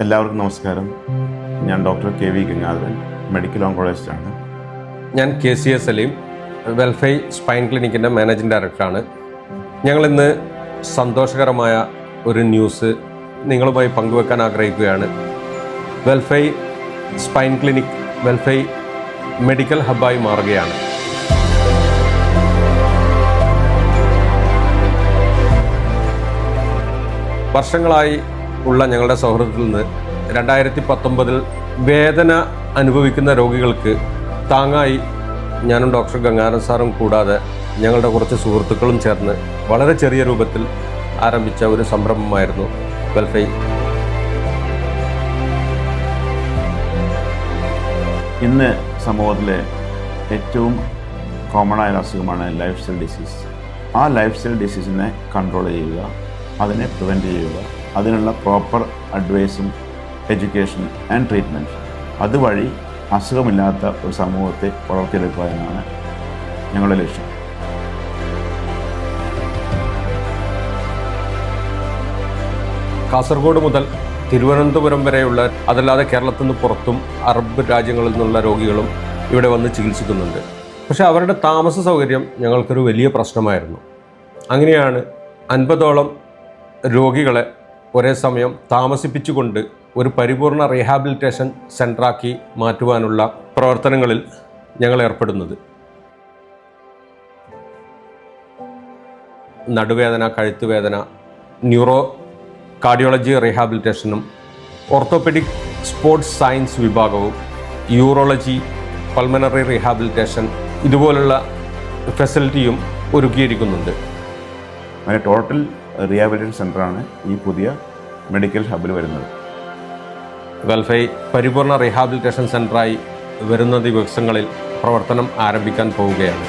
എല്ലാവർക്കും നമസ്കാരം. ഞാൻ ഡോക്ടർ KV ഗംഗാധരൻ, മെഡിക്കൽ ഓങ്കോളജിസ്റ്റാണ്. ഞാൻ KCA സലീം, വെൽഫൈ സ്പൈൻ ക്ലിനിക്കിൻ്റെ മാനേജിംഗ് ഡയറക്ടറാണ്. ഞങ്ങളിന്ന് സന്തോഷകരമായ ഒരു ന്യൂസ് നിങ്ങളുമായി പങ്കുവെക്കാൻ ആഗ്രഹിക്കുകയാണ്. വെൽഫൈ സ്പൈൻ ക്ലിനിക് വെൽഫൈ മെഡിക്കൽ ഹബ്ബായി മാറുകയാണ്. വർഷങ്ങളായി ഉള്ള ഞങ്ങളുടെ സൗഹൃദത്തിൽ നിന്ന് 2019 വേദന അനുഭവിക്കുന്ന രോഗികൾക്ക് താങ്ങായി ഞാനും ഡോക്ടർ ഗംഗാധരൻ സാറും കൂടാതെ ഞങ്ങളുടെ കുറച്ച് സുഹൃത്തുക്കളും ചേർന്ന് വളരെ ചെറിയ രൂപത്തിൽ ആരംഭിച്ച ഒരു സംരംഭമായിരുന്നു വെൽഫൈ. ഇന്ന് സമൂഹത്തിലെ ഏറ്റവും കോമൺ ആയ അസുഖമാണ് ലൈഫ് സ്റ്റൈൽ ഡിസീസ്. ആ ലൈഫ് സ്റ്റൈൽ ഡിസീസിനെ കൺട്രോൾ ചെയ്യുക, അതിനെ പ്രിവെൻറ്റ് ചെയ്യുക, അതിനുള്ള പ്രോപ്പർ അഡ്വൈസും എഡ്യൂക്കേഷൻ ആൻഡ് ട്രീറ്റ്മെൻറ്റ്, അതുവഴി അസുഖമില്ലാത്ത ഒരു സമൂഹത്തെ വളർത്തിയെടുക്കുക എന്നാണ് ഞങ്ങളുടെ ലക്ഷ്യം. കാസർഗോഡ് മുതൽ തിരുവനന്തപുരം വരെയുള്ള, അതല്ലാതെ കേരളത്തിൽ നിന്ന് പുറത്തും അറബ് രാജ്യങ്ങളിൽ നിന്നുള്ള രോഗികളും ഇവിടെ വന്ന് ചികിത്സിക്കുന്നുണ്ട്. പക്ഷേ അവരുടെ താമസ സൗകര്യം ഞങ്ങൾക്കൊരു വലിയ പ്രശ്നമായിരുന്നു. അങ്ങനെയാണ് 50ഓളം രോഗികളെ ഒരേ സമയം താമസിപ്പിച്ചുകൊണ്ട് ഒരു പരിപൂർണ റീഹാബിലിറ്റേഷൻ സെൻ്ററാക്കി മാറ്റുവാനുള്ള പ്രവർത്തനങ്ങളിൽ ഞങ്ങൾ ഏർപ്പെടുന്നത്. നടുവേദന, കഴുത്തുവേദന, ന്യൂറോ കാർഡിയോളജി റീഹാബിലിറ്റേഷനും ഓർത്തോപെഡിക് സ്പോർട്സ് സയൻസ് വിഭാഗവും, യൂറോളജി, പൾമനറി റീഹാബിലിറ്റേഷൻ, ഇതുപോലുള്ള ഫെസിലിറ്റിയും ഒരുക്കിയിരിക്കുന്നുണ്ട്. അങ്ങനെ ടോട്ടൽ റീഹാബിലിറ്റേഷൻ സെൻ്ററാണ് ഈ പുതിയ മെഡിക്കൽ ഹബ്ബിൽ വരുന്നത്. വെൽഫൈ പരിപൂർണ റീഹാബിലിറ്റേഷൻ സെൻ്ററായി വരുന്ന ദിവസങ്ങളിൽ പ്രവർത്തനം ആരംഭിക്കാൻ പോവുകയാണ്.